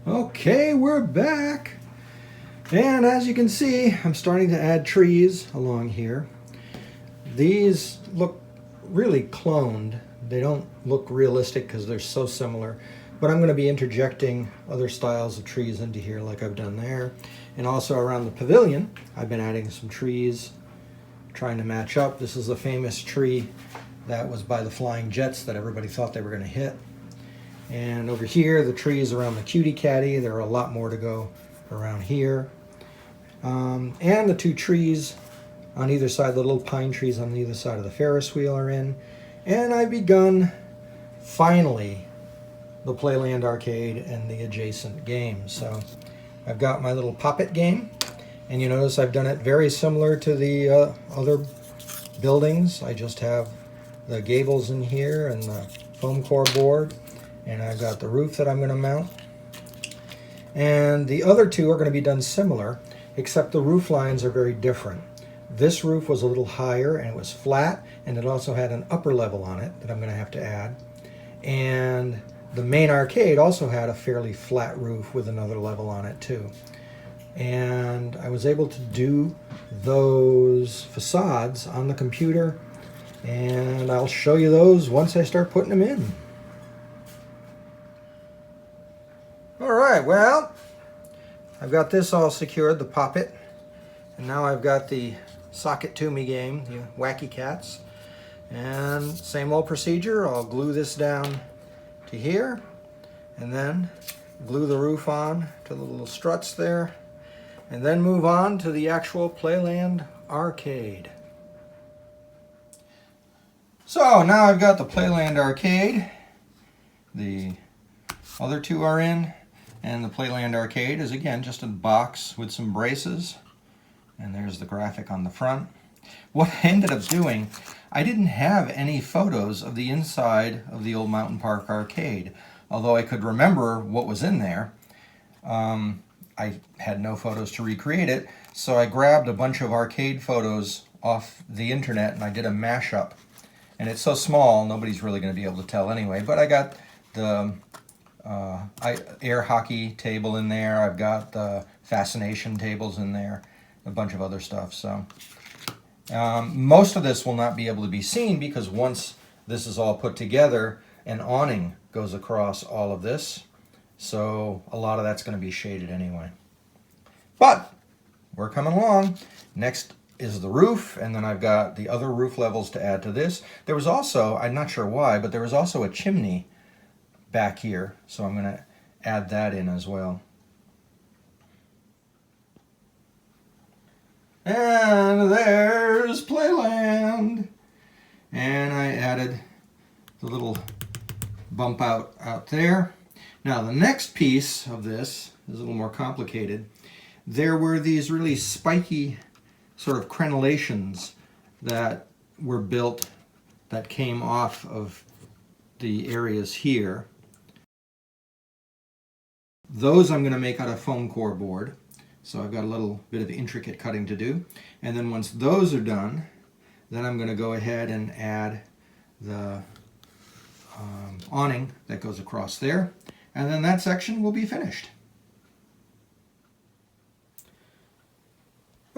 Okay, we're back. And as you can see, I'm starting to add trees along here. These look really cloned. They don't look realistic because they're so similar. But I'm going to be interjecting other styles of trees into here like I've done there. And also around the pavilion, I've been adding some trees, trying to match up. This is the famous tree that was by the flying jets that everybody thought they were going to hit. And over here, the trees around the cutie catty. There are a lot more to go around here. And the two trees on either side, the little pine trees on either side of the Ferris wheel are in. And I've begun, finally, the Playland Arcade and the adjacent games. So I've got my little Pop-It game. And you notice I've done it very similar to the other buildings. I just have the gables in here and the foam core board. And I've got the roof that I'm going to mount. And the other two are going to be done similar, except the roof lines are very different. This roof was a little higher and it was flat, and it also had an upper level on it that I'm going to have to add. And the main arcade also had a fairly flat roof with another level on it too. And I was able to do those facades on the computer, and I'll show you those once I start putting them in. Alright, well, I've got this all secured, the Pop-It, and now I've got the Sock It To Me game, the Wacky Cats, and same old procedure. I'll glue this down to here, and then glue the roof on to the little struts there, and then move on to the actual Playland Arcade. So now I've got the Playland Arcade, the other two are in, and the Playland Arcade is again just a box with some braces, and there's the graphic on the front. What I ended up doing, I didn't have any photos of the inside of the old Mountain Park Arcade, although I could remember what was in there. I had no photos to recreate it, so I grabbed a bunch of arcade photos off the internet and I did a mashup. And it's so small, nobody's really going to be able to tell anyway, but I got the air hockey table in there. I've got the fascination tables in there, a bunch of other stuff. So most of this will not be able to be seen because once this is all put together, an awning goes across all of this. So a lot of that's going to be shaded anyway. But we're coming along. Next is the roof, and then I've got the other roof levels to add to this. There was also, I'm not sure why, but there was also a chimney back here, so I'm going to add that in as well. And there's Playland! And I added the little bump out there. Now the next piece of this is a little more complicated. There were these really spiky sort of crenellations that were built that came off of the areas here. Those I'm going to make out of foam core board. So I've got a little bit of intricate cutting to do. And then once those are done, then I'm going to go ahead and add the awning that goes across there. And then that section will be finished.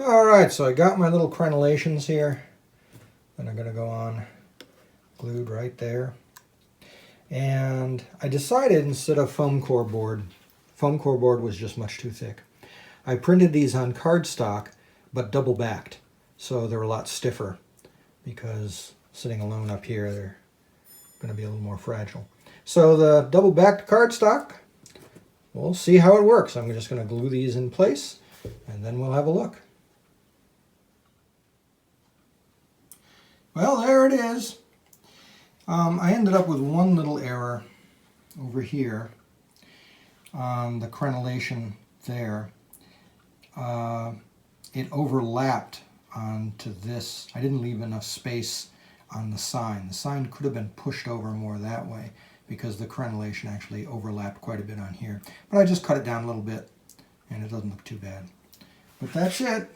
Alright, so I got my little crenellations here. And I'm going to go on glued right there. And I decided instead of foam core board was just much too thick. I printed these on cardstock, but double backed. So they're a lot stiffer because sitting alone up here, they're going to be a little more fragile. So the double backed cardstock, we'll see how it works. I'm just going to glue these in place and then we'll have a look. Well, there it is. I ended up with one little error over here on the crenellation there. It overlapped onto this. I didn't leave enough space on the sign. The sign could have been pushed over more that way because the crenellation actually overlapped quite a bit on here. But I just cut it down a little bit and it doesn't look too bad. But that's it.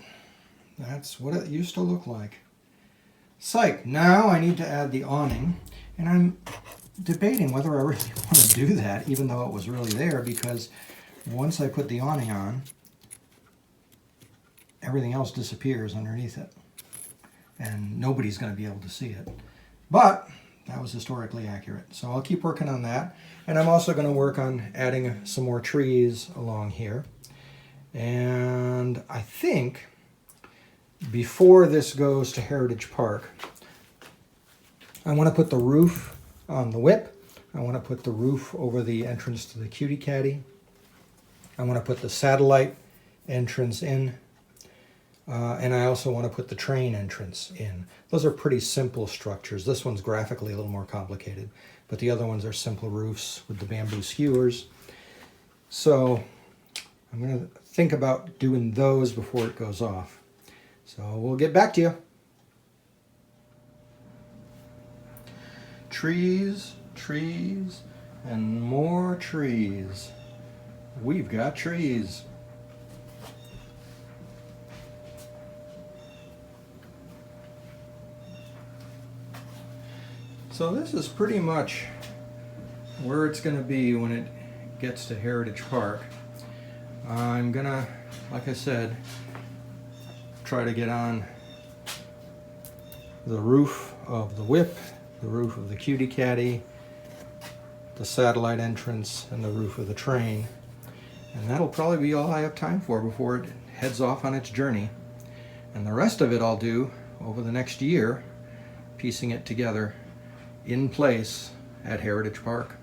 That's what it used to look like. Psych. Now I need to add the awning, and I'm debating whether I really want to do that, even though it was really there, because once I put the awning on, everything else disappears underneath it. And nobody's going to be able to see it. But that was historically accurate. So I'll keep working on that. And I'm also going to work on adding some more trees along here. And I think before this goes to Heritage Park, I want to put the roof on the whip. I want to put the roof over the entrance to the Cutie Caddy. I want to put the satellite entrance in. And I also want to put the train entrance in. Those are pretty simple structures. This one's graphically a little more complicated, but the other ones are simple roofs with the bamboo skewers. So I'm going to think about doing those before it goes off. So we'll get back to you. Trees, trees, and more trees. We've got trees. So this is pretty much where it's going to be when it gets to Heritage Park. I'm going to, like I said, try to get on the roof of the whip, the roof of the Cutie Caddy, the satellite entrance, and the roof of the train. And that'll probably be all I have time for before it heads off on its journey. And the rest of it I'll do over the next year, piecing it together in place at Heritage Park.